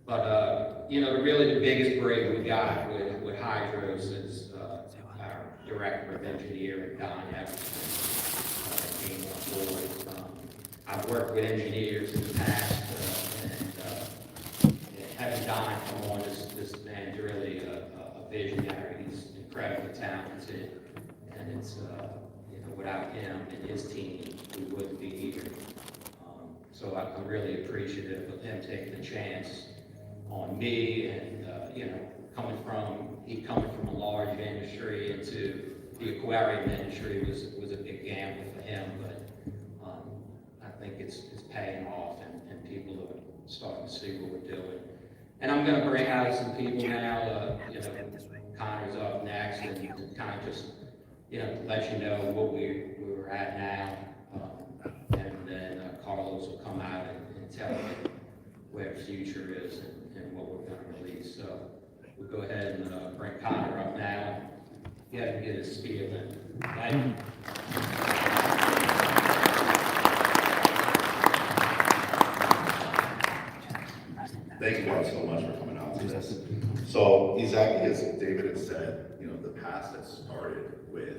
You know, really the biggest break we got with hydros is our director of engineering, Don Everson, came on board. I've worked with engineers in the past, and having Don come on, this man's really a visionary. He's incredibly talented, and it's you know, without him and his team, we wouldn't be here. So I'm really appreciative of him taking a chance on me, and you know, coming from a large industry into the aquarium industry was a big gamble for him, but I think it's paying off, and people are starting to see what we're doing. And I'm going to bring out some people now. You know, Connor's up next, and to kind of just, you know, let you know what we're at now, and then Carlos will come out and tell you where the future is and what we're going to release. So we'll go ahead and bring Connor up now. He had to get his spiel in. Thank you. Thank you guys so much for coming out to this. So exactly as David had said, you know, the past has started with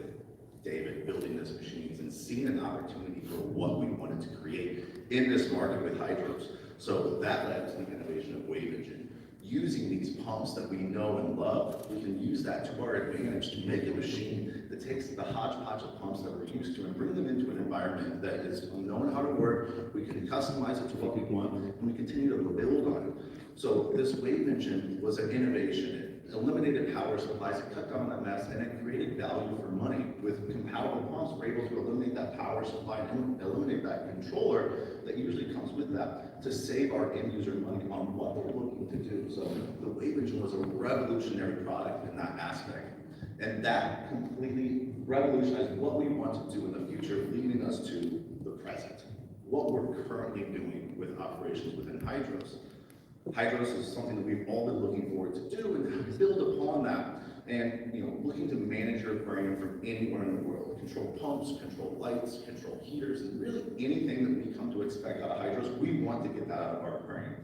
David building this machines and seeing an opportunity for what we wanted to create in this market with hydros. So that led to the innovation of Wave Engine. Using these pumps that we know and love, we can use that to our advantage to make a machine that takes the hodgepodge of pumps that we're used to and bring them into an environment that is known how to work. We can customize it to what we want, and we continue to build on it. So this Wave Engine was an innovation. It eliminated power supplies, it cut down that mess, and it created value for money. With compatible pumps, we're able to eliminate that power supply and eliminate that controller that usually comes with that to save our end user money on what they're looking to do. So the Wave Engine was a revolutionary product in that aspect. And that completely revolutionized what we want to do in the future, leading us to the present. What we're currently doing with operations within hydros. Hydros is something that we've all been looking forward to do and build upon that. And you know, looking to manage your aquarium from anywhere in the world. Control pumps, control lights, control heaters, and really anything that we come to expect out of hydros, we want to get that out of our aquarium.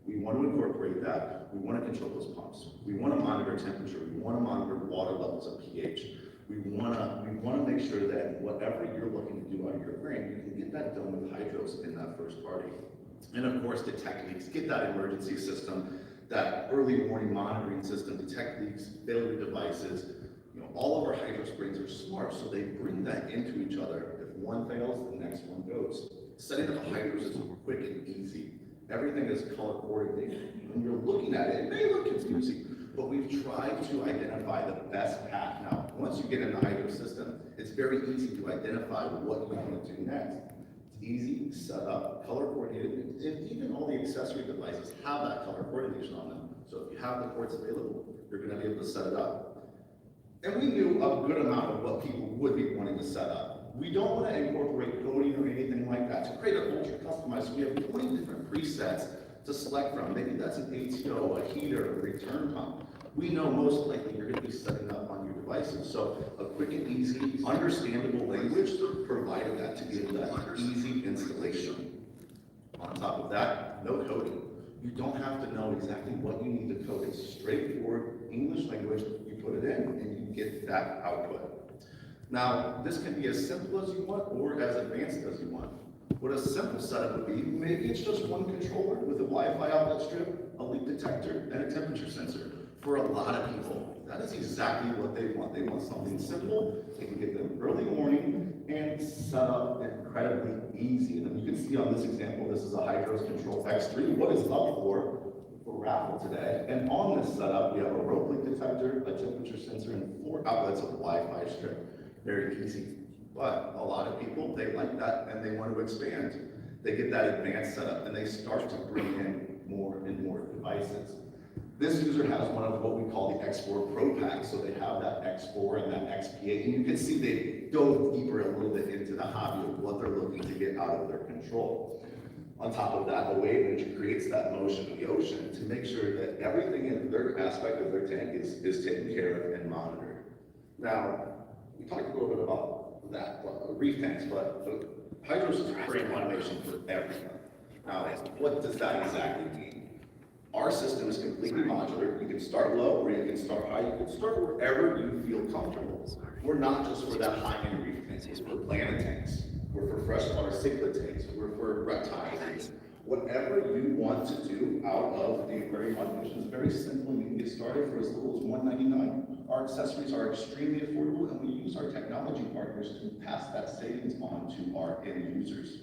We want to incorporate that. We want to control those pumps. We want to monitor temperature. We want to monitor water levels of pH. We want to make sure that whatever you're looking to do out of your aquarium, you can get that done with hydros in that first party. And of course, detect leaks, get that emergency system, that early warning monitoring system, detect leaks, failure devices. You know, all of our hydro springs are smart, so they bring that into each other. If one fails, the next one goes. Setting up hydros is quick and easy. Everything is color coordinated. When you're looking at it, it may look confusing, but we've tried to identify the best path. Now, once you get in the hydro system, it's very easy to identify what you want to do next. Easy, set up, color coordinated, and even all the accessory devices have that color coordination on them. So if you have the ports available, you're going to be able to set it up. And we knew a good amount of what people would be wanting to set up. We don't want to incorporate coding or anything like that. To create an ultra customized, we have 20 different presets to select from. Maybe that's an ATO, a heater, a return pump. We know most likely you're going to be setting up on your devices. So a quick and easy, understandable language provided that to give that easy installation. On top of that, no coding. You don't have to know exactly what you need to code. It's straightforward English language. You put it in and you get that output. Now, this can be as simple as you want or as advanced as you want. What a simple setup would be, maybe it's just one controller with a Wi-Fi outlet strip, a leak detector, and a temperature sensor. For a lot of people, that is exactly what they want. They want something simple, they can get them early morning, and set up incredibly easy. And you can see on this example, this is a Hydros Control X3. What is up for raffle today? And on this setup, we have a rope leak detector, a temperature sensor, and 4 outlets of Wi-Fi strip. Very easy. But a lot of people, they like that and they want to expand. They get that advanced setup and they start to bring in more and more devices. This user has one of what we call the X4 Pro Pack, so they have that X4 and that XP8, and you can see they dove deeper a little bit into the hobby of what they're looking to get out of their control. On top of that, the Wave Engine creates that motion in the ocean to make sure that everything in their aspect of their tank is taken care of and monitored. Now, we talked a little bit about that, reef tanks, but hydros is creating automation for everything. Now, what does that exactly mean? Our system is completely modular. You can start low or you can start high. You can start wherever you feel comfortable. We're not just for that high-end reef tanks. We're for planet tanks. We're for freshwater cichlid tanks. We're for reptile tanks. Whatever you want to do out of the aquarium automation is very simple. You can get started for as little as $199. Our accessories are extremely affordable, and we use our technology partners to pass that savings on to our end users.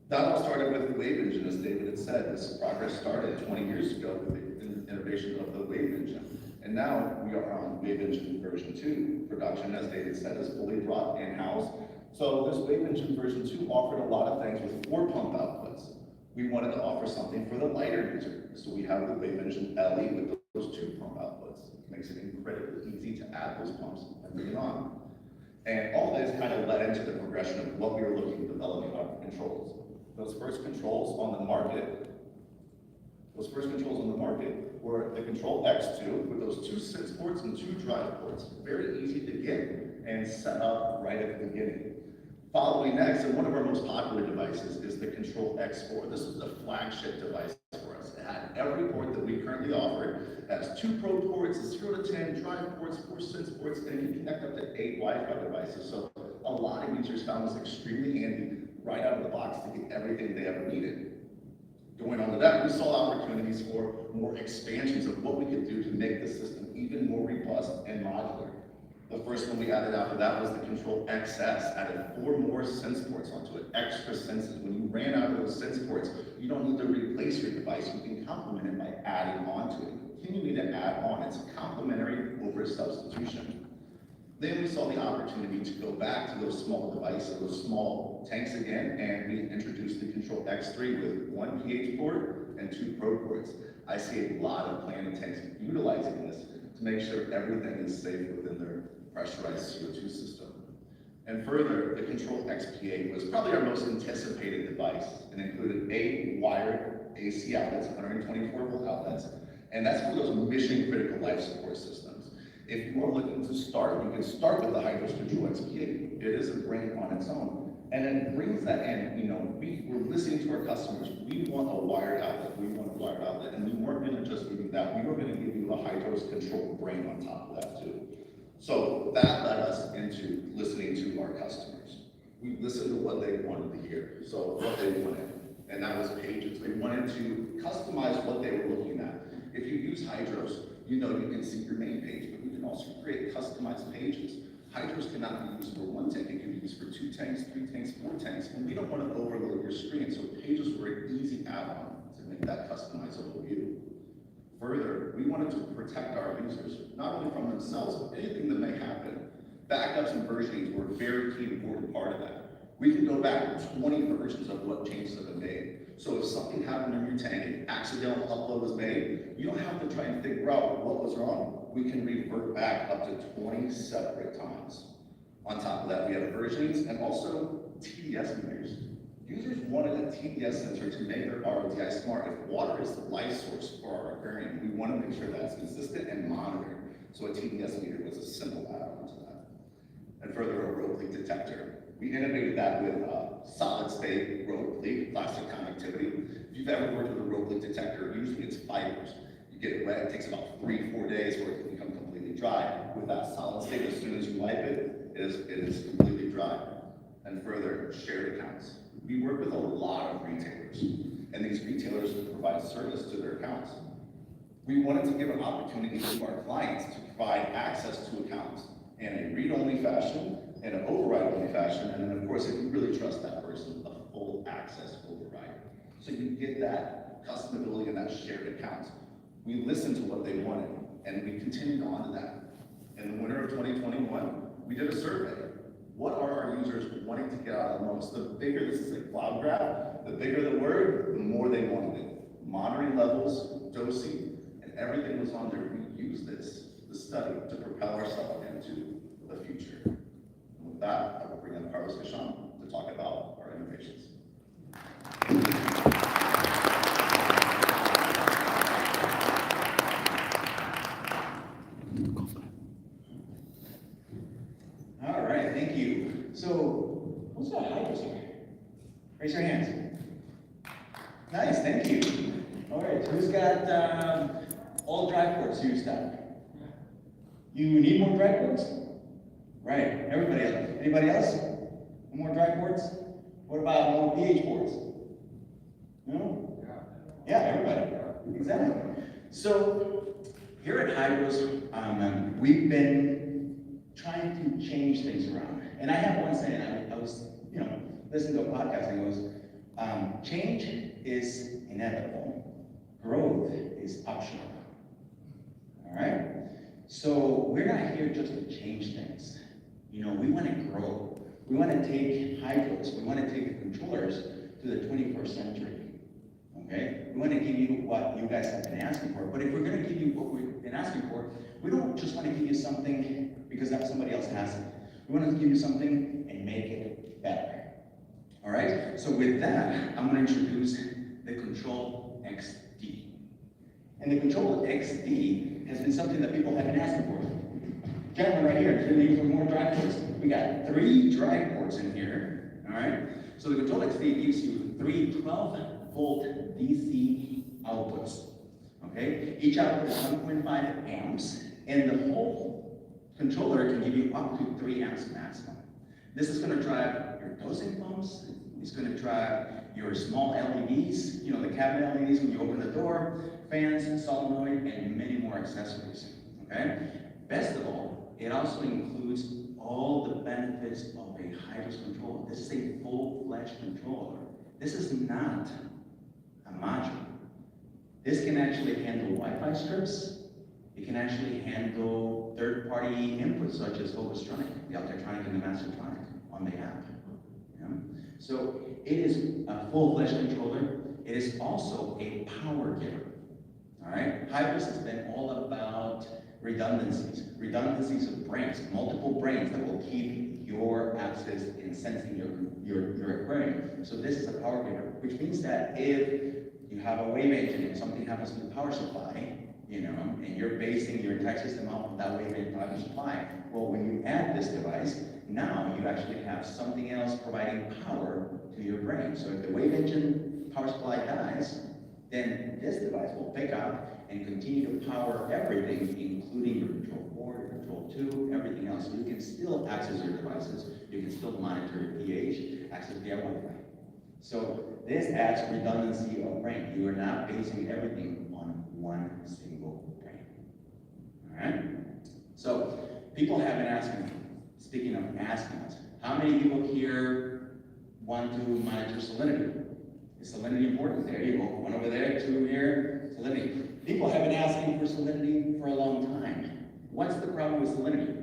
That all started with the wave engine, as David had said. This progress started 20 years ago with the innovation of the wave engine. And now we are on wave engine version 2. Production, as David said, is fully brought in-house. So this wave engine version 2 offered a lot of things with 4 pump outputs. We wanted to offer something for the lighter user. So we have the wave engine LE with those 2 pump outputs. It makes it incredibly easy to add those pumps and bring it on. And all this kind of led into the progression of what we were looking to develop in our controls. Those first controls on the market were the Control X2 with those 2 sense ports and 2 drive ports. Very easy to get and set up right at the beginning. Following next, and one of our most popular devices is the Control X4. This is the flagship device for us. It had every port that we currently offer. It has 2 probe ports, 0 to 10 drive ports, 4 sense ports, and you can connect up to 8 Wi-Fi devices. So a lot of users found this extremely handy right out of the box to get everything they ever needed. Going on to that, we saw opportunities for more expansions of what we could do to make the system even more robust and modular. The first one we added after that was the Control XS, added 4 more sense ports onto it, extra senses. When you ran out of those sense ports, you don't need to replace your device, you can complement it by adding onto it. Continue to add on, it's complementary over substitution. Then we saw the opportunity to go back to those small devices, those small tanks again, and we introduced the Control X3 with 1 pH port and 2 probe ports. I see a lot of planet tanks utilizing this to make sure everything is safe within their pressurized CO2 system. And further, the Control XP8 was probably our most anticipated device and included 8 wired AC outlets, 124 volt outlets, and that's for those mission critical life support systems. If you are looking to start, you can start with the Hydros Control XP8. It is a brain on its own. And it brings that in, we're listening to our customers. We want a wired outlet, and we weren't gonna just give you that, we were gonna give you a Hydros Control brain on top of that too. So that led us into listening to our customers. We listened to what they wanted to hear, so what they wanted, and that was pages. They wanted to customize what they were looking at. If you use Hydros, you can see your main page, but you can also create customized pages. Hydros cannot be used for 1 tank, it can be used for 2 tanks, 3 tanks, 4 tanks, and we don't want to overload your screen, so pages were an easy add-on to make that customizable view. Further, we wanted to protect our users, not only from themselves, but anything that may happen. Backups and versioning were a very key important part of that. We can go back to 20 versions of what changes have been made. So if something happened in your tank, an accidental upload was made, you don't have to try and figure out what was wrong. We can revert back up to 20 separate times. On top of that, we have versions and also TDS meters. Users wanted a TDS sensor to make their ROTI smart. If water is the life source for our aquarium, we want to make sure that's consistent and monitored. So a TDS meter was a simple add-on to that. And further, a rope leak detector. We innovated that with solid state rope leak, plastic connectivity. If you've ever worked with a rope leak detector, usually it's fibers. You get it wet, it takes about 3-4 days for it to become completely dry. With that solid state, as soon as you wipe it, it is completely dry. And further, shared accounts. We work with a lot of retailers, and these retailers provide service to their accounts. We wanted to give an opportunity to our clients to provide access to accounts in a read-only fashion, in an override-only fashion, and then of course, if you really trust that person, a full access override. So you get that customability and that shared account. We listened to what they wanted, and we continued on to that. In the winter of 2021, we did a survey. What are our users wanting to get out of the most? The bigger, this is a cloud graph, the bigger the word, the more they wanted it. Monitoring levels, dosing, and everything was on there. We used this study to propel ourselves into the future. And with that, I will bring up Carlos Cachon to talk about our innovations. All right, thank you. So, who's got Hydros here? Raise your hands. Nice, thank you. All right, who's got all dry ports used up? You need more dry ports? Right, everybody else. Anybody else? More dry ports? What about more pH ports? No? Yeah, everybody. Exactly. So, here at Hydros, we've been trying to change things around. And I have one saying, I was, listening to a podcast and it goes, change is inevitable. Growth is optional. All right? So we're not here just to change things. We want to grow. We want to take Hydros, we want to take the controllers to the 21st century. Okay? We want to give you what you guys have been asking for. But if we're going to give you what we've been asking for, we don't just want to give you something because somebody else has it. We want to give you something and make it better. All right? So with that, I'm going to introduce the Control XD. And the Control XD has been something that people have been asking for. Gentlemen right here, do you need for more dry ports? We got 3 dry ports in here. All right? So the Control XD gives you 3 12-volt DC outputs. Okay? Each output is 1.5 amps, and the whole controller can give you up to 3 amps maximum. This is going to drive your dosing pumps. It's going to drive your small LEDs, the cabinet LEDs when you open the door, fans, solenoid, and many more accessories. Okay? Best of all, it also includes all the benefits of a Hydros controller. This is a full-fledged controller. This is not a module. This can actually handle Wi-Fi strips. It can actually handle third-party inputs such as Vocatronic, the Altatronic and the Mastertronic on the app. So it is a full-fledged controller. It is also a power giver. All right? Hydros has been all about redundancies of brains, multiple brains that will keep your axis in sensing your aquarium. So this is a power giver, which means that if you have a wave engine and something happens to the power supply, and you're basing your entire system off of that wave engine power supply, well, when you add this device, now you actually have something else providing power to your brain. So if the wave engine power supply dies, then this device will pick up and continue to power everything, including your control 4, your control 2, everything else. So you can still access your devices, you can still monitor your pH, access via Wi-Fi. So this adds redundancy of brain. You are not basing everything on one single brain. All right? So people have been asking, speaking of asking us, how many people here want to monitor salinity? Is salinity important? There you go. 1 over there, 2 here. Salinity. People have been asking for salinity for a long time. What's the problem with salinity?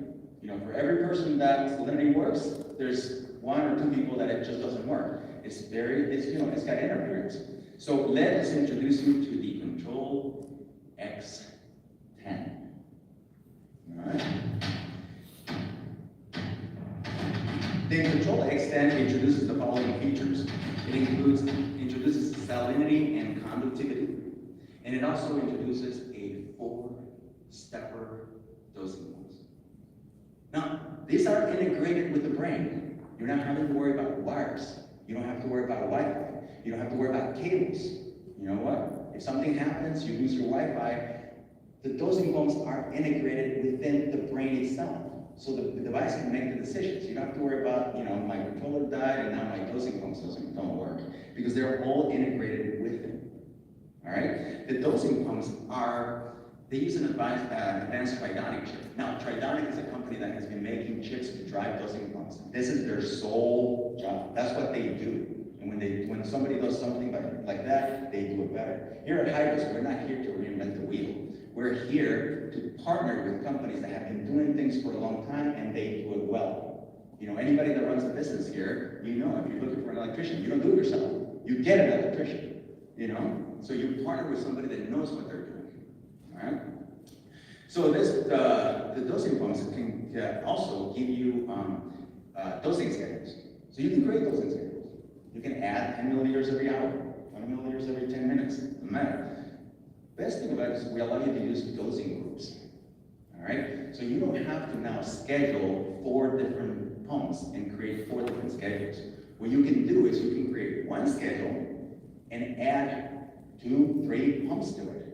For every person that salinity works, there's 1 or 2 people that it just doesn't work. It's got interference. So let us introduce you to the Control X10. All right. The Control X10 introduces the following features. It introduces salinity and conductivity, and it also introduces a 4-stepper dosing pump. Now, these are integrated with the brain. You're not having to worry about wires. You don't have to worry about Wi-Fi. You don't have to worry about cables. You know what? If something happens, you lose your Wi-Fi, the dosing pumps are integrated within the brain itself. So the device can make the decisions. You don't have to worry about, my controller died and now my dosing pumps don't work, because they're all integrated with it. All right? The dosing pumps they use an advanced Tridonic chip. Now, Tridonic is a company that has been making chips to drive dosing pumps. This is their sole job. That's what they do. And when somebody does something like that, they do it better. Here at Hydros, we're not here to reinvent the wheel. We're here to partner with companies that have been doing things for a long time and they do it well. Anybody that runs a business here, if you're looking for an electrician, you don't do it yourself. You get an electrician, So you partner with somebody that knows what they're doing. All right? So the dosing pumps can also give you dosing schedules. So you can create dosing schedules. You can add 10 milliliters every hour, 20 milliliters every 10 minutes, doesn't matter. Best thing about it is we allow you to use dosing groups. All right? So you don't have to now schedule 4 different pumps and create 4 different schedules. What you can do is you can create one schedule and add 2, 3 pumps to it.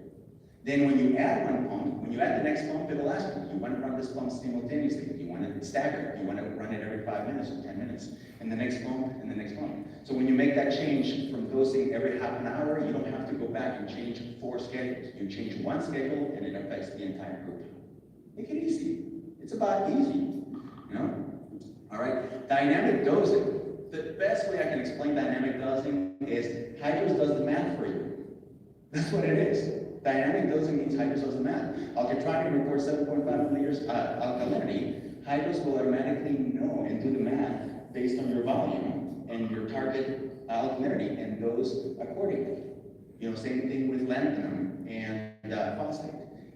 Then when you add one pump, when you add the next pump, it'll ask you, you want to run this pump simultaneously, you want to stagger it, you want to run it every 5 minutes or 10 minutes, and the next pump, and the next pump. So when you make that change from dosing every half an hour, you don't have to go back and change 4 schedules. You change one schedule, and it affects the entire group. Make it easy. It's about easy, you know? All right, dynamic dosing. The best way I can explain dynamic dosing is Hydros does the math for you. That's what it is. Dynamic dosing means Hydros does the math. Ultratronic records 7.5 milliliters alkalinity. Hydros will automatically know and do the math based on your volume and your target alkalinity and dose accordingly. You know, same thing with lanthanum and phosphate.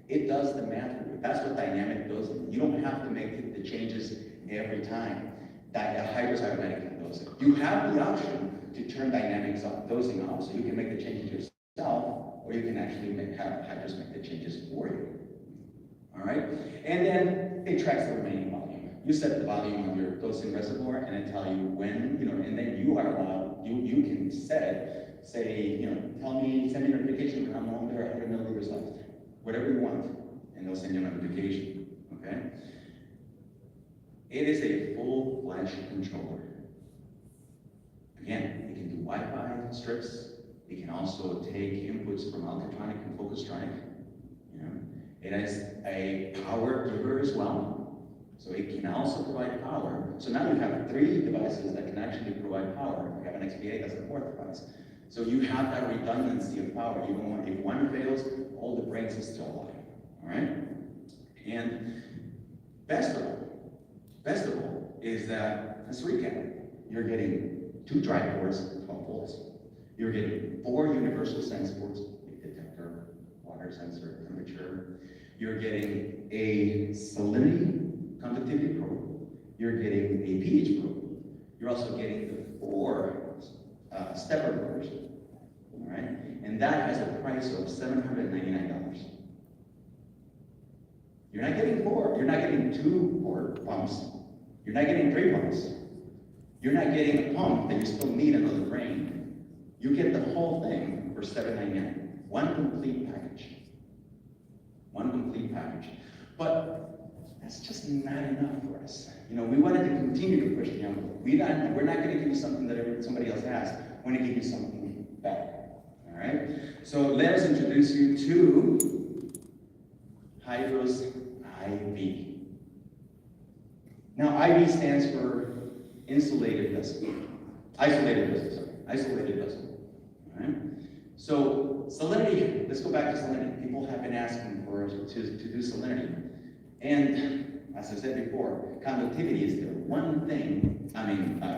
It does the math for you. That's what dynamic dosing. You don't have to make the changes every time. Hydros automatically does it. You have the option to turn dynamics dosing off, so you can make the changes yourself, or you can actually have Hydros make the changes for you. All right? And then it tracks the remaining volume. You set the volume of your dosing reservoir, and it tells you when, you know, and then you are allowed, you can set it, say, you know, send me a notification when I'm under 100 milliliters left. Whatever you want, and they'll send you a notification, okay? It is a full-fledged controller. Again, it can do Wi-Fi strips. It can also take inputs from ultratronic and Focustronic. You know, it has a power giver as well, so it can also provide power. So now you have 3 devices that can actually provide power. You have an XP8, that's the 4th device. So you have that redundancy of power. You don't want, if one fails, all the brains are still alive. All right? And best of all is that, let's recap. You're getting 2 dry ports, 12 volts. You're getting 4 universal sense ports, leak detector, water sensor, temperature. You're getting a salinity conductivity probe. You're getting a pH probe. You're also getting the 4 stepper motors. All right? And that has a price of $799. You're not getting 4. You're not getting 2 port pumps. You're not getting 3 pumps. You're not getting a pump that you still need another brain. You get the whole thing for $799. One complete package. One complete package. But that's just not enough for us. You know, we wanted to continue to push the envelope. We're not going to give you something that somebody else has. We're going to give you something better. All right? So let us introduce you to Hydros IV. Now, IV stands for isolated vessel. Isolated vessel. All right? So salinity, let's go back to salinity. People have been asking for us to do salinity. And as I said before, conductivity is the one thing,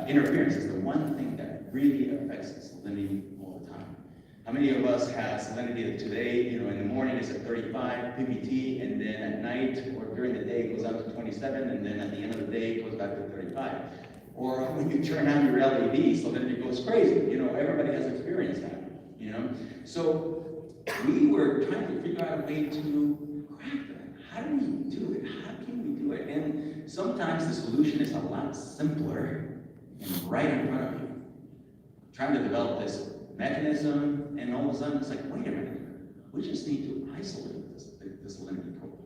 interference is the one thing that really affects salinity all the time. How many of us have salinity today, you know, in the morning it's at 35 ppt, and then at night or during the day it goes up to 27, and then at the end of the day it goes back to 35. Or when you turn on your LED, salinity goes crazy. You know, everybody has experienced that, you know. So we were trying to figure out a way to crack that. How do we do it? How can we do it? And sometimes the solution is a lot simpler and right in front of you. Trying to develop this mechanism, and all of a sudden it's like, wait a minute, we just need to isolate this salinity probe.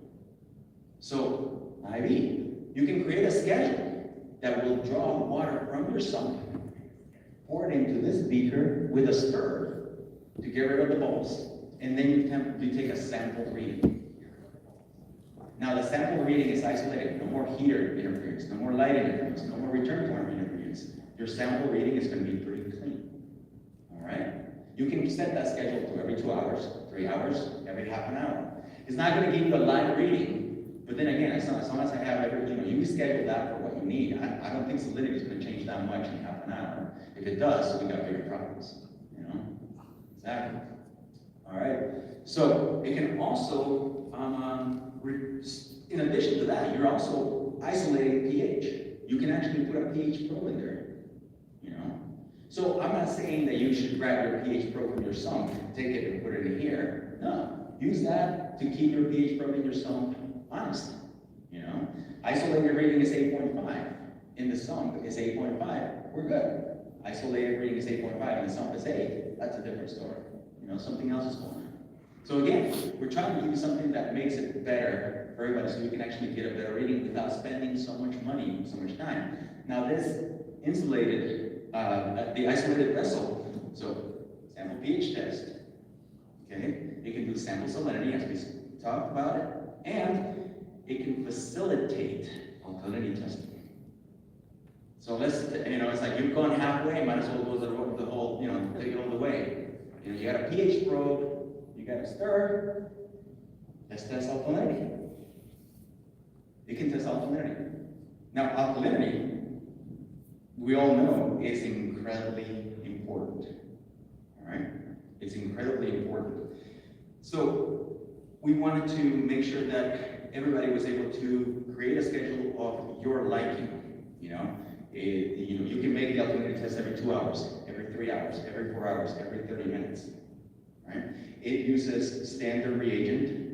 So, IV, you can create a schedule that will draw water from your sump, pour it into this beaker with a stir to get rid of the bubbles, and then you take a sample reading. Now the sample reading is isolated, no more heater interference, no more light interference, no more return form interference. Your sample reading is going to be pretty clean. All right? You can set that schedule to every 2 hours, 3 hours, every half an hour. It's not going to give you a live reading, but then again, as long as I have you can schedule that for what you need. I don't think salinity is going to change that much in half an hour. If it does, we got bigger problems. You know? Exactly. All right. So it can also, in addition to that, you're also isolating pH. You can actually put a pH probe in there. You know. So I'm not saying that you should grab your pH probe from your sump, take it and put it in here. No. Use that to keep your pH probe in your sump honest. You know. Isolated reading is 8.5. In the sump is 8.5. We're good. Isolated reading is 8.5. In the sump is 8. That's a different story. something else is going on. So again, we're trying to give you something that makes it better for everybody, so you can actually get a better reading without spending so much money, so much time. Now this insulated, the isolated vessel, so sample pH test, okay? It can do sample salinity, as we talked about it, and it can facilitate alkalinity testing. So let's, it's like you've gone halfway, might as well go the whole, take it all the way. You got a pH probe, you got a stir, let's test alkalinity. It can test alkalinity. Now, alkalinity, we all know, is incredibly important. All right? It's incredibly important. So, we wanted to make sure that everybody was able to create a schedule of your liking. You can make the alkalinity test every 2 hours, every 3 hours, every 4 hours, every 30 minutes. Right? It uses standard reagent.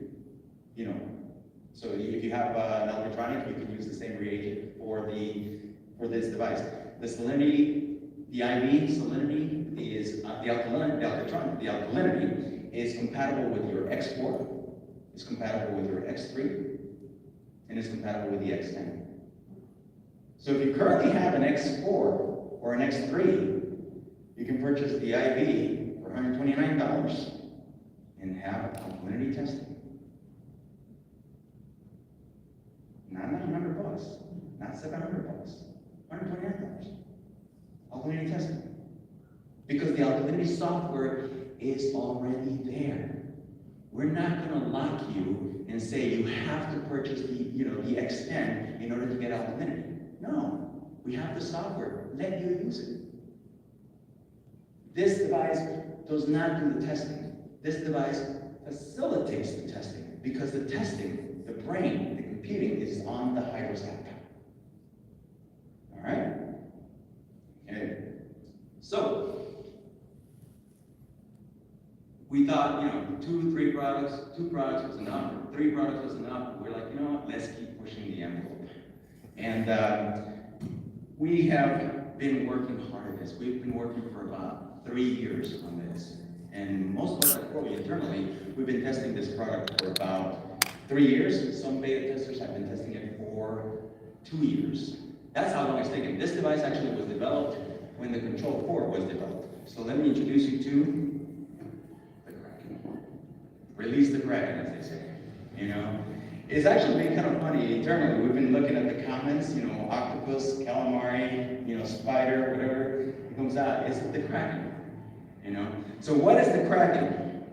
So if you have an electronic, you can use the same reagent for this device. The salinity, the IV salinity is the alkalinity is compatible with your X4, it's compatible with your X3, and it's compatible with the X10. So if you currently have an X4 or an X3, you can purchase the IV for $129 and have alkalinity testing. Not $900, not $700, $129. Alkalinity testing. Because the alkalinity software is already there. We're not going to lock you and say you have to purchase the X10 in order to get alkalinity. No, we have the software. Let you use it. This device does not do the testing. This device facilitates the testing because the testing, the brain, the computing is on the hydrostat. All right? Okay. So, we thought, 2 products was enough, 3 products was enough. We're like, let's keep pushing the envelope. And we have been working hard at this. We've been working for about 3 years on this. And most of us, probably internally, we've been testing this product for about 3 years. Some beta testers have been testing it for 2 years. That's how long it's taken. This device actually was developed when the Control 4 was developed. So let me introduce you to the Kraken. Release the Kraken, as they say. It's actually been kind of funny internally. We've been looking at the comments, octopus, calamari, spider, whatever it comes out. It's the Kraken. So what is the Kraken?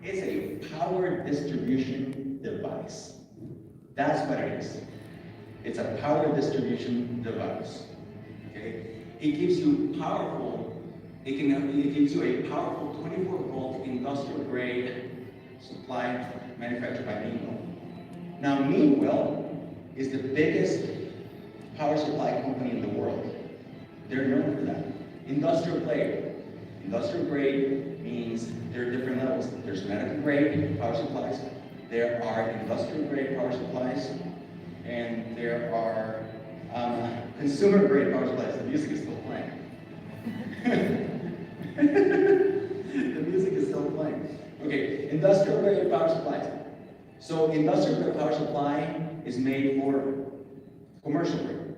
It's a power distribution device. That's what it is. It's a power distribution device. Okay? It gives you powerful, it gives you a powerful 24-volt industrial grade supply manufactured by Meanwell. Now Meanwell is the biggest power supply company in the world. They're known for that. Industrial grade. Industrial grade means there are different levels. There's medical grade power supplies, there are industrial grade power supplies, and there are consumer grade power supplies. The music is still playing. The music is still playing. Okay, industrial grade power supplies. So industrial grade power supply is made for commercial grade.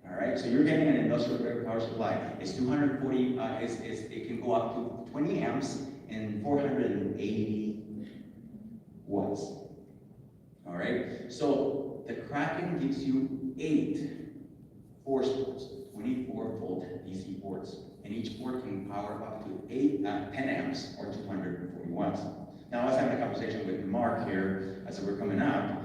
All right, so you're getting an industrial grade power supply. It's 240. It can go up to 20 amps and 480 watts. All right, so the Kraken gives you 8 force ports, 24-volt DC ports, and each port can power up to 10 amps or 240 watts. Now, I was having a conversation with Mark here as we're coming out,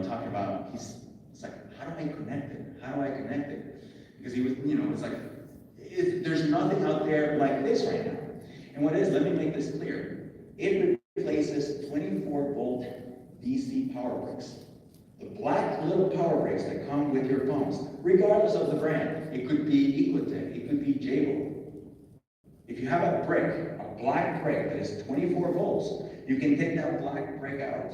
talking about, it's like, how do I connect it? How do I connect it? Because he was, it's like, there's nothing out there like this right now. And what it is, let me make this clear. It replaces 24-volt DC power bricks. The black little power bricks that come with your phones, regardless of the brand. It could be Equatech, it could be Jabil. If you have a brick, a black brick that is 24 volts, you can take that black brick out,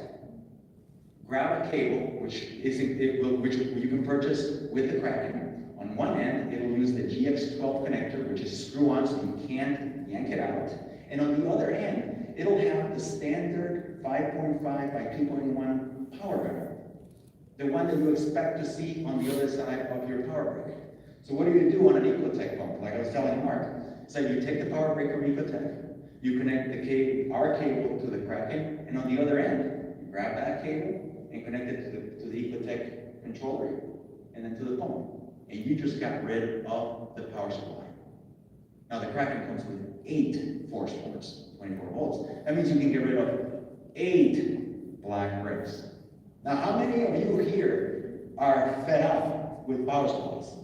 grab a cable, which you can purchase with the Kraken. On one end, it'll use the GX12 connector, which is screw-on, so you can't yank it out. And on the other end, it'll have the standard 5.5 by 2.1 power gunner, the one that you expect to see on the other side of your power brake. So what do you do on an Ecotech pump? Like I was telling Mark, so you take the power brake from Ecotech, you connect the cable, our cable to the Kraken, and on the other end, you grab that cable and connect it to the Ecotech controller, and then to the pump. And you just got rid of the power supply. Now the Kraken comes with 8 force ports, 24 volts. That means you can get rid of 8 black brakes. Now how many of you here are fed up with power supplies?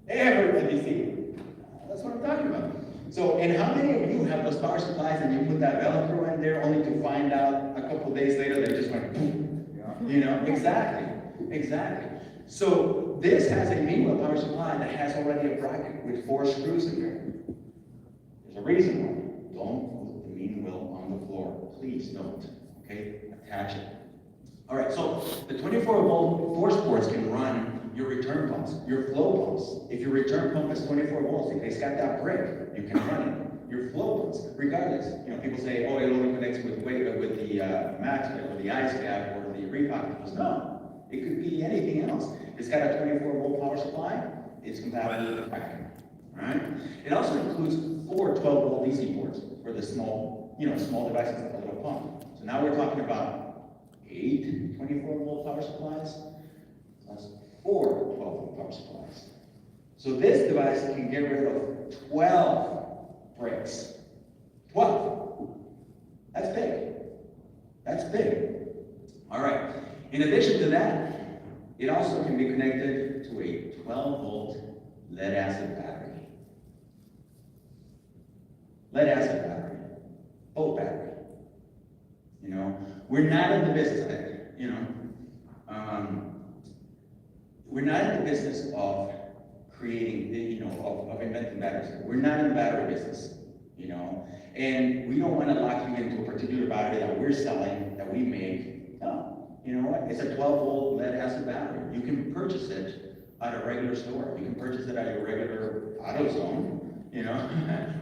Everybody see. That's what I'm talking about. So, and how many of you have those power supplies and you put that Velcro in there only to find out a couple days later they just went boom? You know, exactly. So this has a mean well power supply that has already a bracket with 4 screws in there. There's a reason why. Don't put the mean well on the floor. Please don't. Okay? Attach it. All right, so the 24-volt force ports can run your return pumps, your flow pumps. If your return pump is 24 volts, if it's got that brick, you can run it. Your flow pumps, regardless. You know, people say, oh, it only connects with the MACNA or the ice cap or the reef octopus. No, it could be anything else. It's got a 24-volt power supply. It's compatible with the Kraken. All right. It also includes 4 12-volt DC ports for the small, small devices like a little pump. So now we're talking about 8 24-volt power supplies. That's 4 12-volt power supplies. So this device can get rid of 12 brakes. 12. That's big. That's big. All right. In addition to that, it also can be connected to a 12-volt lead-acid battery. Lead-acid battery. Boat battery. We're not in the business of it, we're not in the business of creating, of inventing batteries. We're not in the battery business, and we don't want to lock you into a particular battery that we're selling, that we make. No, you know what? It's a 12-volt lead-acid battery. You can purchase it at a regular store. You can purchase it at a regular AutoZone,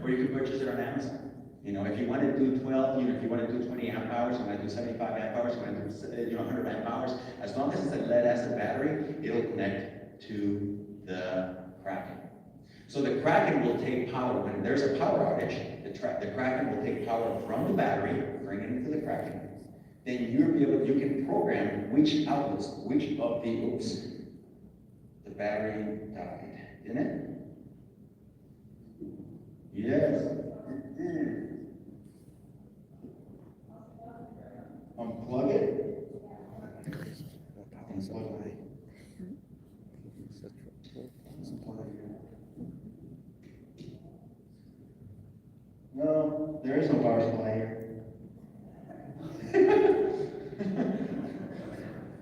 or you can purchase it on Amazon. If you want to do 12, if you want to do 20 amp hours, you want to do 75 amp hours, you want to do 100 amp hours, as long as it's a lead-acid battery, it'll connect to the Kraken. So the Kraken will take power when there's a power outage. The Kraken will take power from the battery, bring it into the Kraken. Then you can program which outlets, which of the battery died, didn't it? Yes. Unplug it. Unplug it. No, there is no power supply here.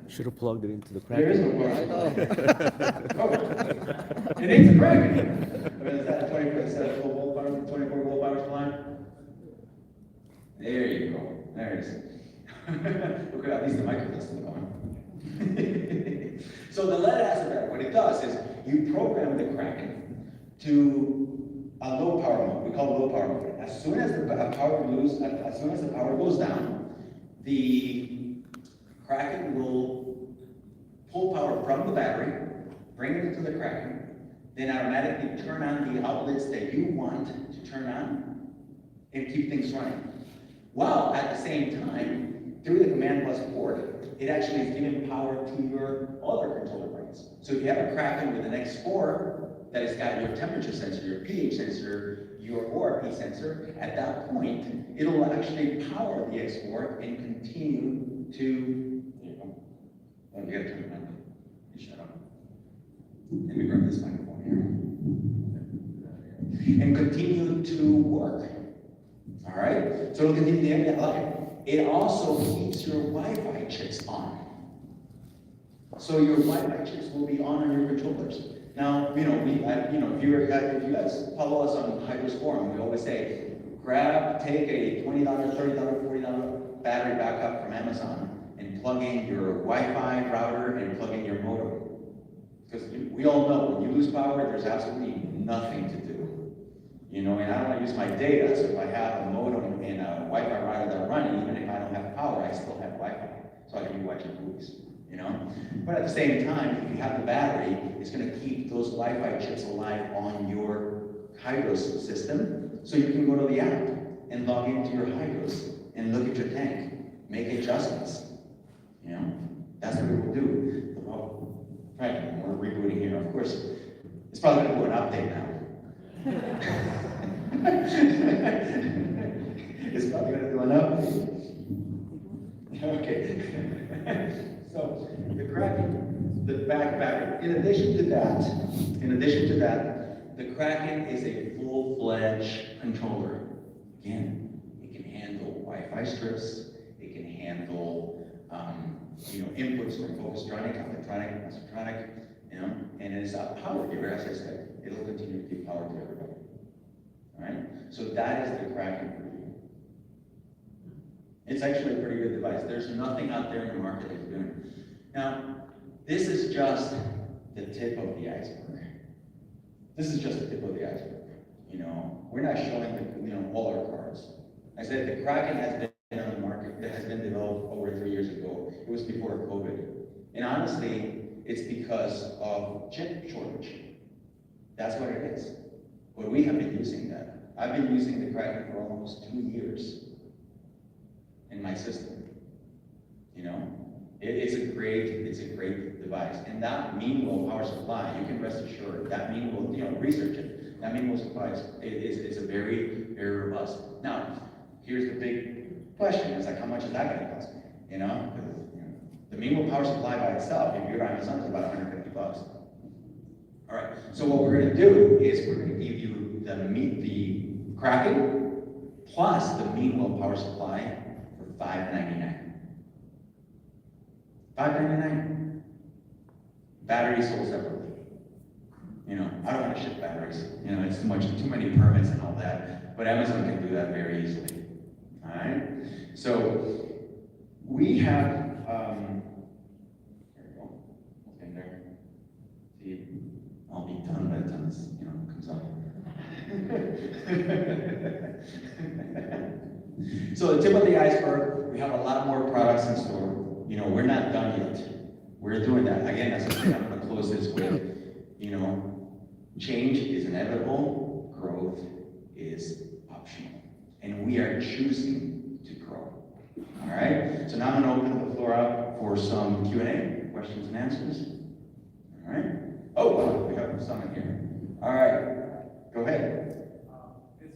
Should have plugged it into the Kraken. There is no power supply. Oh, it needs a Kraken. I mean, is that a 24-volt power supply? There you go. There it is. Look, at least the microphone's still going. So the lead-acid battery, what it does is you program the Kraken to a low power mode. We call it low power mode. As soon as the power goes down, the Kraken will pull power from the battery, bring it into the Kraken, then automatically turn on the outlets that you want to turn on and keep things running. While at the same time, through the command plus port, it actually is giving power to your other controller brains. So if you have a Kraken with an X4 that has got your temperature sensor, your pH sensor, your ORP sensor, at that point, it'll actually power the X4 and continue to, oh, you gotta turn it on. You shut up. Let me grab this microphone here. And continue to work. All right? So it'll continue to end that life. It also keeps your Wi-Fi chips on. So your Wi-Fi chips will be on your controllers. Now, if you guys follow us on Hydro's Forum, we always say, take a $20, $30, $40 battery backup from Amazon and plug in your Wi-Fi router and plug in your modem. Because we all know when you lose power, there's absolutely nothing to do. You know, and I don't wanna use my data, so if I have a modem and a Wi-Fi router that are running, even if I don't have power, I still have Wi-Fi, so I can be watching movies, you know? But at the same time, if you have the battery, it's gonna keep those Wi-Fi chips alive on your Hydros system, so you can go to the app and log into your Hydros and look at your tank, make adjustments, you know? That's what it will do. Oh, right, we're rebooting here, of course. It's probably gonna do an update now. It's probably gonna do an update. Okay. So the Kraken, the back battery. In addition to that, the Kraken is a full-fledged controller. Again, it can handle Wi-Fi strips. It can handle, inputs from Focustronic, electronic, Mastertronic, you know, and it's a power giver, as I said. It'll continue to give power to everybody. All right? So that is the Kraken for you. It's actually a pretty good device. There's nothing out there in the market that's doing it. Now, this is just the tip of the iceberg. This is just the tip of the iceberg. You know, we're not showing all our cards. I said the Kraken has been on the market, that has been developed over 3 years ago. It was before COVID. And honestly, it's because of chip shortage. That's what it is. But we have been using that. I've been using the Kraken for almost 2 years in my system. You know, it's a great device. And that Meanwell power supply, you can rest assured, that Meanwell, research it. That Meanwell supply is a very, very robust. Now, here's the big question, it's like, how much is that gonna cost me? You know, because the Meanwell power supply by itself, if you're Amazon, is about 150 bucks. All right, so what we're gonna do is we're gonna give you the Kraken plus the Meanwell power supply for $599. $599. Batteries sold separately. You know, I don't want to ship batteries. You know, it's too many permits and all that. But Amazon can do that very easily. All right. So we have. There we go. Okay, there. See, I'll be done by the time this comes up. So the tip of the iceberg. We have a lot more products in store. You know, we're not done yet. We're doing that. Again, as I said, I'm going to close this with, change is inevitable, growth is optional. And we are choosing to grow. All right? So now I'm going to open the floor up for some Q&A, questions and answers. All right? Oh, wow, we have some in here. All right, go ahead. Is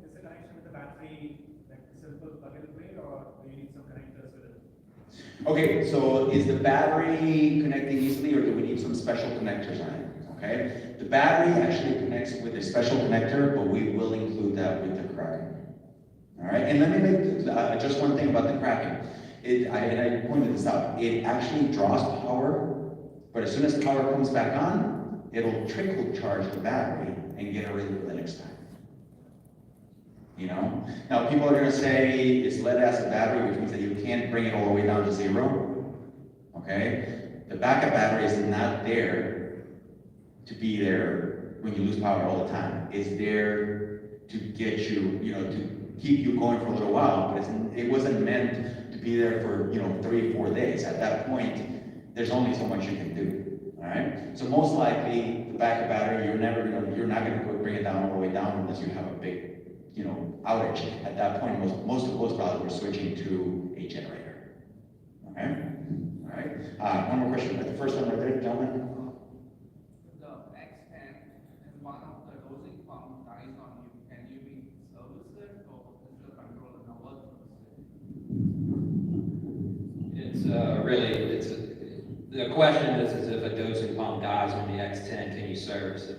the connection with the battery like simple plug and play, or do you need some connectors with it? Okay, so is the battery connecting easily, or do we need some special connectors on it? Okay, the battery actually connects with a special connector, but we will include that with the Kraken. All right, and let me make just one thing about the Kraken. I pointed this out. It actually draws power, but as soon as power comes back on, it'll trickle charge the battery and get rid of it the next time. You know? Now people are going to say it's lead acid battery, which means that you can't bring it all the way down to zero. Okay? The backup battery is not there to be there when you lose power all the time. It's there to get you, to keep you going for a little while, but it wasn't meant to be there for, 3 or 4 days. At that point, there's only so much you can do. All right? So most likely, the backup battery, you're not going to bring it down all the way down unless you have a big outage. At that point, most of those probably were switching to a generator. Okay? All right. One more question. The first one right there, gentlemen. The X10 is one of the dosing pump dies on you. Can you be serviced it, or is the controller not working? The question is if a dosing pump dies on the X10, can you service it?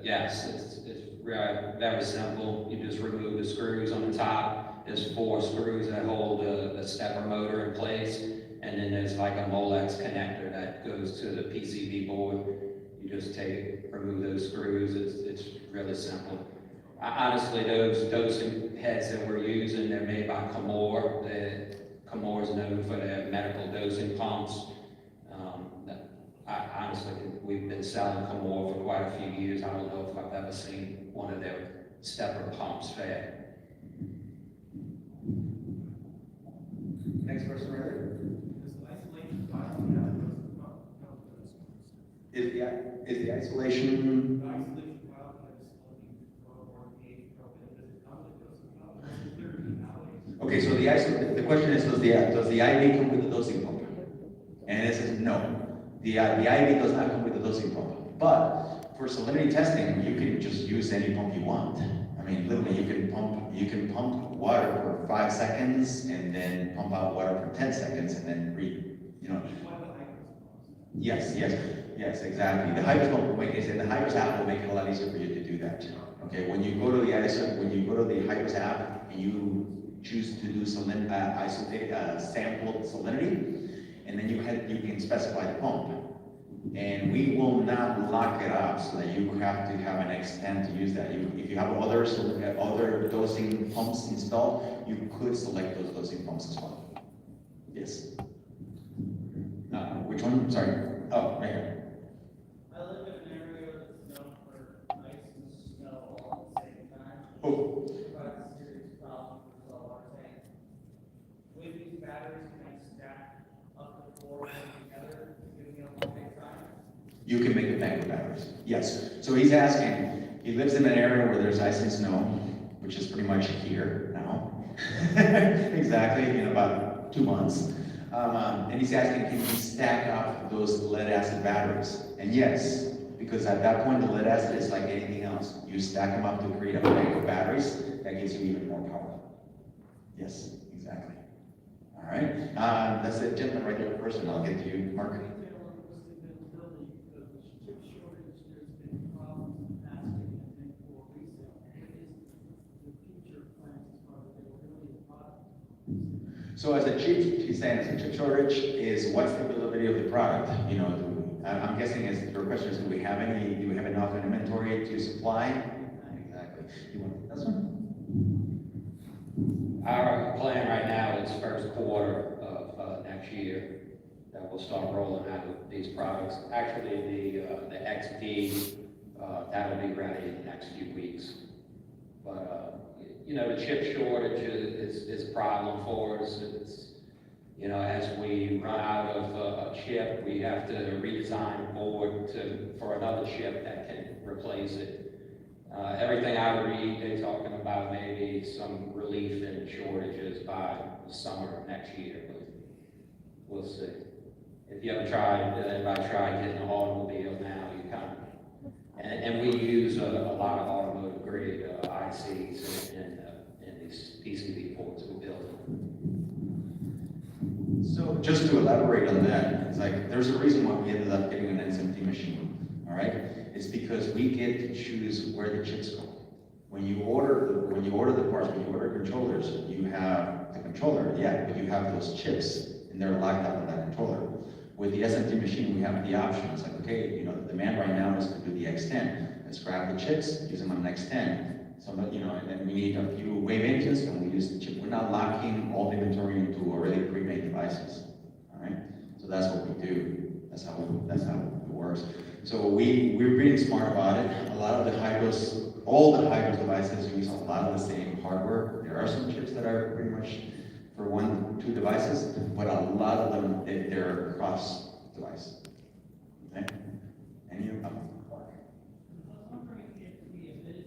Yes, it's very simple. You just remove the screws on the top. There's 4 screws that hold the stepper motor in place, and then there's like a Molex connector that goes to the PCB board. You just remove those screws. It's really simple. Honestly, those dosing heads that we're using, they're made by Comor. Comor is known for their medical dosing pumps. Honestly, we've been selling Comor for quite a few years. I don't know if I've ever seen one of their stepper pumps fed. Next person right there. Does the isolation file have those? Is the isolation, The isolation file is looking for pH profile, does it come with those? It's clearly nowadays. okay, so the question is, does the IV come with the dosing pump? And it says no. The IV does not come with the dosing pump. But for salinity testing, you can just use any pump you want. I mean, literally, you can pump water for 5 seconds and then pump out water for 10 seconds and then Each one of the hydros. Yes, exactly. The hydros pump will make it, the hydros app will make it a lot easier for you to do that. Okay, when you go to the hydros app and you choose to do sampled salinity, and then you can specify the pump. And we will not lock it up so that you have to have an extent to use that. If you have other dosing pumps installed, you could select those dosing pumps as well. Yes. Which one? Sorry. Oh, right here. I live in an area that's known for ice and snow all at the same time. Oh, It provides a serious problem for the water tank. With these batteries, can I stack up to 4 of them together, giving me a long time? you can make a bank of batteries. Yes. So he's asking, he lives in an area where there's ice and snow, which is pretty much here now. Exactly, in about 2 months. And he's asking, can you stack up those lead acid batteries? And yes, because at that point, the lead acid is like anything else. You stack them up to create a bank of batteries, that gives you even more power. Yes, exactly. All right, that's it, gentleman right there first, and I'll get to you, Mark. Retail availability, because the chip shortage, there's been problems in the past, I think, for resale. What is the future plans as far as availability of product? So as a chip, he's saying as a chip shortage is what's the availability of the product? You know, I'm guessing your question is, do we have enough inventory to supply? Exactly. You want this one? Our plan right now is first quarter of next year that we'll start rolling out these products. Actually, the XD, that'll be ready in the next few weeks. But, you know, the chip shortage is a problem for us. It's, you know, as we run out of a chip, we have to redesign a board for another chip that can replace it. Everything I read, they're talking about maybe some relief in shortages by the summer of next year, but we'll see. If you ever anybody tried getting an automobile now, you kind of, and we use a lot of automotive grade ICs in these PCB ports we build. So just to elaborate on that, it's like, there's a reason why we ended up getting an SMT machine, all right? It's because we get to choose where the chips go. When you order the parts, when you order controllers, you have the controller, yeah, but you have those chips, and they're locked up in that controller. With the SMT machine, we have the option. It's like, okay, you know, the demand right now is to do the X10. Let's grab the chips, use them on an X10. So, you know, and then we need a few wave engines, and we use the chip. We're not locking all the inventory into already pre-made devices. All right. So that's what we do. That's how it works. So we're being smart about it. A lot of the hydros, all the hydros devices use a lot of the same hardware. There are some chips that are pretty much for 1, 2 devices, but a lot of them, they're cross device. Okay? And you, I was wondering if the ability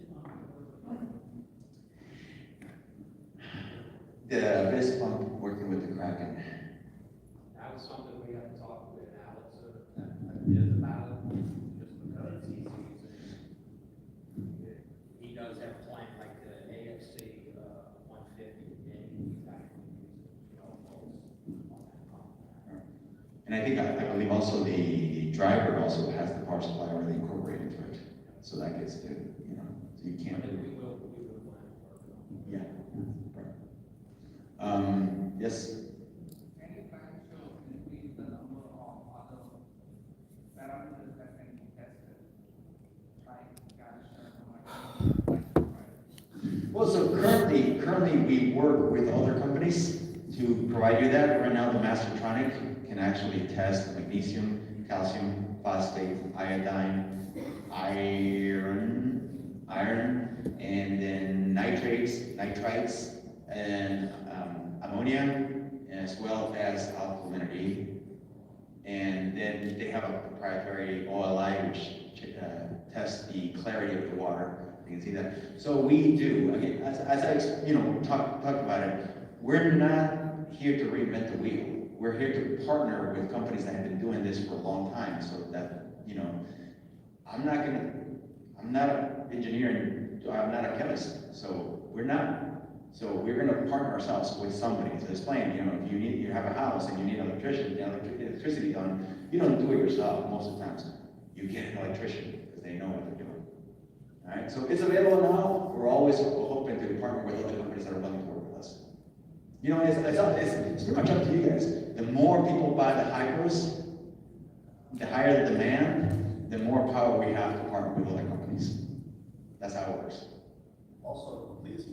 the best pump working with the Kraken. That was something we have to talk with Alex about, just because he does have a plan like the AFC 150, and he's actually using on that pump. And I think, I believe also the driver also has the power supply already incorporated into it. So that gets to, you know, so you can't. We will plan to work on it. Yeah. Yes. Can you try to increase the number of other parameters that can be tested? Like calcium, Well, so currently we work with other companies to provide you that. Right now, the Mastertronic can actually test magnesium, calcium, phosphate, iodine, iron, and then nitrites, and ammonia, as well as alkalinity. And then they have a proprietary OLI, which tests the clarity of the water. You can see that. So we do, again, as I talked about it, we're not here to reinvent the wheel. We're here to partner with companies that have been doing this for a long time, so that, I'm not an engineer, and I'm not a chemist, so we're not. So we're gonna partner ourselves with somebody to explain, if you have a house and you need electricity done, you don't do it yourself most of the times. You get an electrician, because they know what they're doing. All right, so it's available now. We're always hoping to partner with other companies that are willing to work with us. It's pretty much up to you guys. The more people buy the hydros, the higher the demand, the more power we have to partner with other companies. That's how it works. Also, please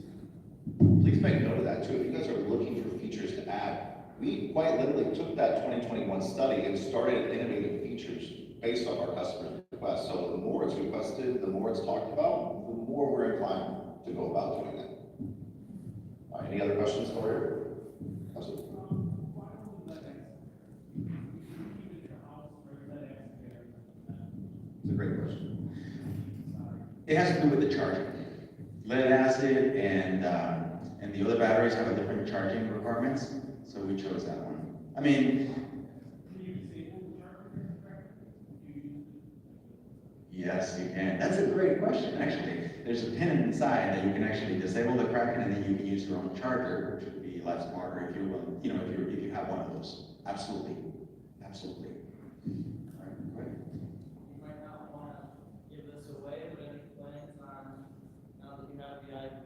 make note of that too. If you guys are looking for features to add, we quite literally took that 2021 study and started innovative features based on our customers' requests. So the more it's requested, the more it's talked about, the more we're inclined to go about doing that. All right, any other questions for her? Absolutely. It's a great question. It has to do with the charging. Lead acid and the other batteries have a different charging requirements, so we chose that one. I mean, yes, you can. That's a great question, actually. There's a pin inside that you can actually disable the Kraken, and then you can use your own charger, which would be a lot smarter if you're willing, if you have one of those. Absolutely, absolutely. All right, go ahead. You might not want to give this away, but any plans on, now that you have the IV,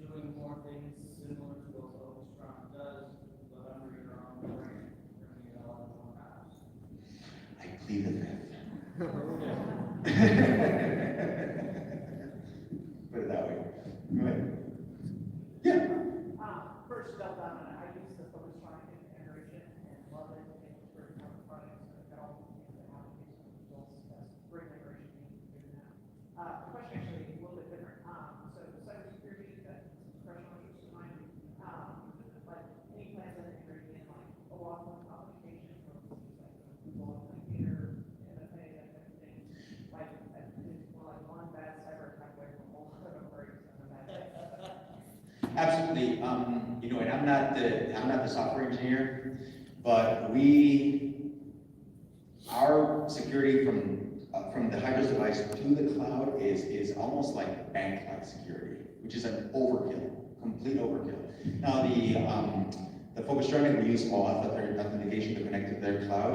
doing more things similar to what Strong does, but under your own brand, bringing it all into one house? I plead the fifth. Put it that way. Go ahead. Yeah. First, double down on it. I use the focus on integration and love it. It's great for projects that all the application results. That's great integration. The question actually is a little bit different. So cybersecurity, that's professional interest of mine. Like any plans on integrating in like OAuth application or Google Computer, MFA, that type of thing. Like it's more like one bad cyber attack away from all other breaks and that. Absolutely. And I'm not the software engineer, but our security from the Hydros device to the cloud is almost like bank-like security, which is an overkill, complete overkill. Now the focus training, we use OAuth authentication to connect to their cloud,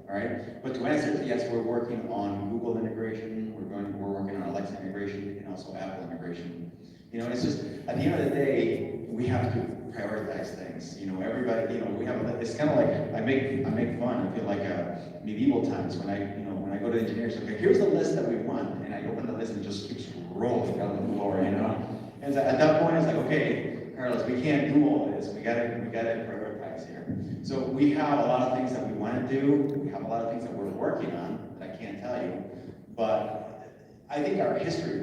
all right? But to answer, yes, we're working on Google integration, we're working on Alexa integration, and also Apple integration. It's just, at the end of the day, we have to prioritize things. Everybody, it's kind of like, I make fun. I feel like medieval times when I go to engineers, okay, here's the list that we want, and I open the list and it just keeps rolling down the floor, And so at that point, it's like, okay, Carlos, we can't do all this. We gotta prioritize here. So we have a lot of things that we want to do. We have a lot of things that we're working on that I can't tell you, but I think our history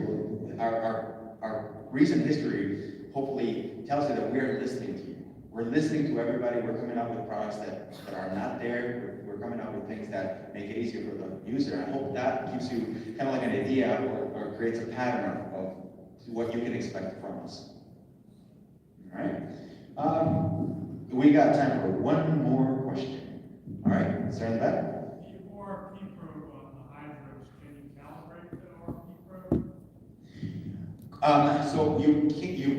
our recent history hopefully tells you that we're listening to you. We're listening to everybody. We're coming up with products that are not there. We're coming up with things that make it easier for the user. I hope that gives you kind of like an idea or creates a pattern of what you can expect from us. All right. We got time for one more question. All right, start in the back. The ORP probe on the hydros, can you calibrate the ORP probe? So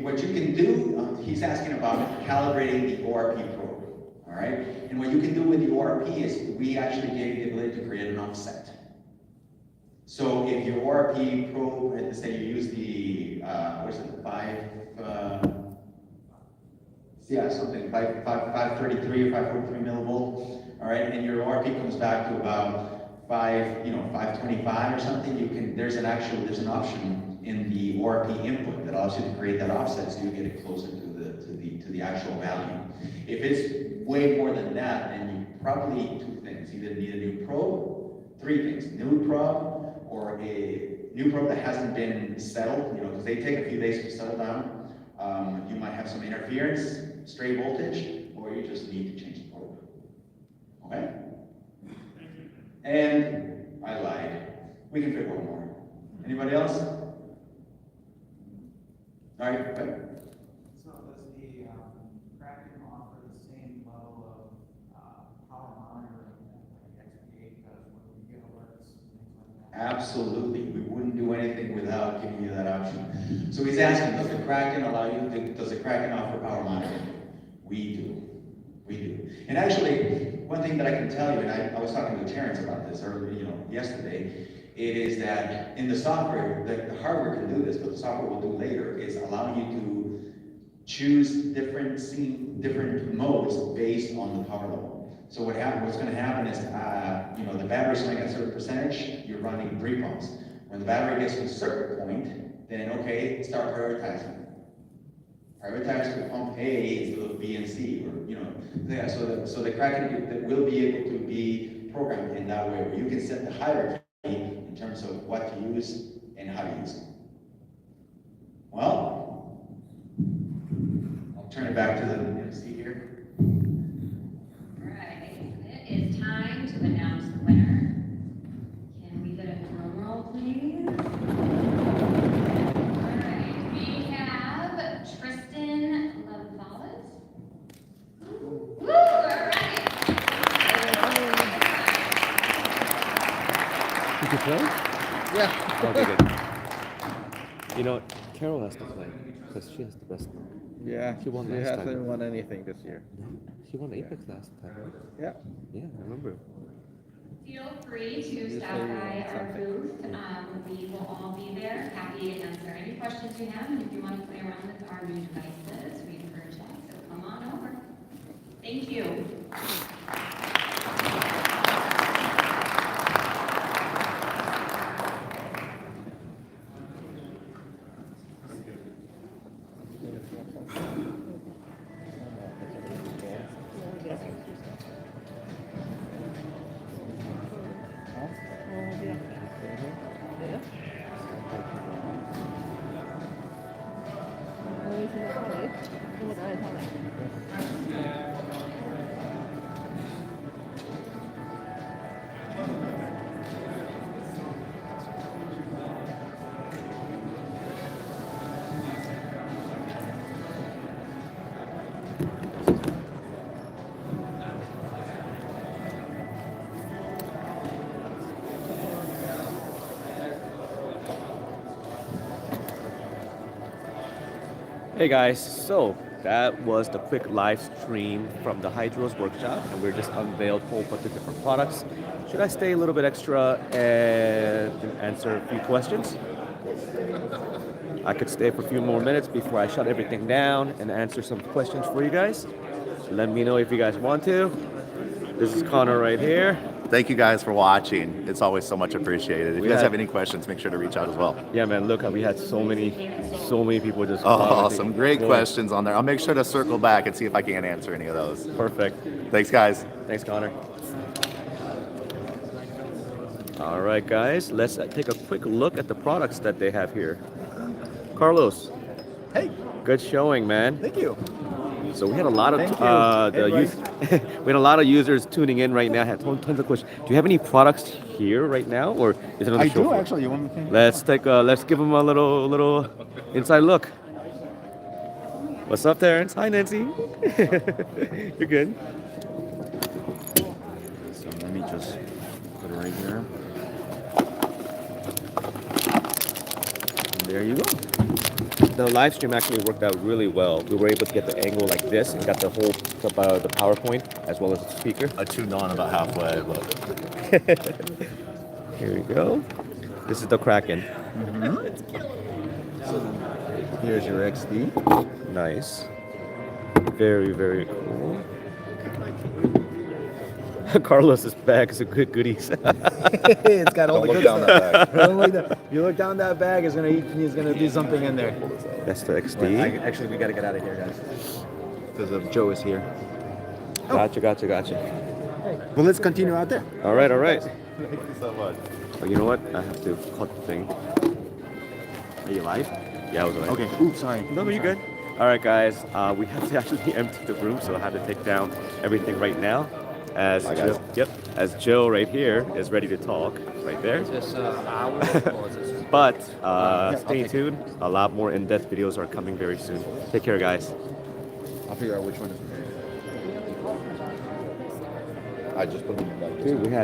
what you can do, he's asking about calibrating the ORP probe, all right? And what you can do with the ORP is we actually gave you the ability to create an offset. So if your ORP probe, let's say you use the, 533 or 543 millivolt, all right? And your ORP comes back to about 525 or something, there's an option in the ORP input that allows you to create that offset so you get it closer to the actual value. If it's way more than that, then you probably need two things. Either need a new probe, three things, new probe, or a new probe that hasn't been settled, because they take a few days to settle down, you might have some interference, stray voltage, or you just need to change the probe. Okay? And I lied. We can fit one more. Anybody else? All right, okay. So does the Kraken offer the same level of power monitoring that the XP8 does with the gigahertz and things like that? Absolutely. We wouldn't do anything without giving you that option. So he's asking, does the Kraken does the Kraken offer power monitoring? We do. We do. And actually, one thing that I can tell you, and I was talking to Terrence about this earlier, yesterday, it is that in the software, the hardware can do this, but the software will do later, is allowing you to choose different modes based on the power level. So what's going to happen is, the battery's running at a certain percentage, you're running 3 pumps. When the battery gets to a certain point, then okay, start prioritizing. Prioritize to pump A instead of B and C, so the Kraken will be able to be programmed in that way, where you can set the hierarchy in terms of what to use and how to use it. Well, I'll turn it back to the MC here. All right, it is time to announce the winner. Can we get a drum roll, please? All right, we have Tristan Lavales. Woo, all right. You can play? Yeah. Okay, good. You know, Carol has to play because she has the best. Yeah. She won She last hasn't time. won anything this year. No, she won Apex last time, right? Yeah. Yeah, I remember. Feel free to Usually stop by our something. booth. We will all be there, happy to answer any questions you have. And if you want to play around with our new devices, we encourage that. So come on over. Thank you. Hey guys, so that was the quick live stream from the Hydros workshop, and we're just unveiled a whole bunch of different products. Should I stay a little bit extra and answer a few questions? I could stay for a few more minutes before I shut everything down and answer some questions for you guys. Let me know if you guys want to. This is Connor right here. Thank you guys for watching. It's always so much appreciated. If you guys have any questions, make sure to reach out as well. Yeah, man, look, we had so many people just Some great questions on there. I'll make sure to circle back and see if I can answer any of those. Perfect. Thanks, guys. Thanks, Connor. All right, guys, let's take a quick look at the products that they have here. Carlos. Hey. Good showing, man. Thank you. So we had a lot of we had a lot of users tuning in right now. I had tons of questions. Do you have any products here right now, or is it on the I show do floor? actually. You want me to? Let's give them a little inside look. What's up, Terrence? Hi, Nancy. You're good. So let me just put it right here. And there you go. The live stream actually worked out really well. We were able to get the angle like this and got the whole the PowerPoint as well as the speaker. I tuned on about halfway, but Here we go. This is the Kraken. Here's your XD. Nice. Very, very cool. Carlos's bag is a good goodies. It's got all don't the look good down stuff. that bag. Don't look down. If you look down that bag, it's gonna do something in there. That's the XD. Actually, we gotta get out of here, guys. Because Joe is here. Gotcha. Well, let's continue out there. All right. Thank you so much. Oh, you know what? I have to cut the thing. Are you live? Yeah, I was like, Okay. Oops, sorry. No, but you're good. All right, guys. We have to actually empty the room, so I have to take down everything right now. As Bye, Jill, guys. yep, as Jill right here is ready to talk, right there. Is this hours or is this? But I'll stay take it. tuned. A lot more in-depth videos are coming very soon. Take care, guys. I'll figure out which one is. I just put them in that. Dude, we had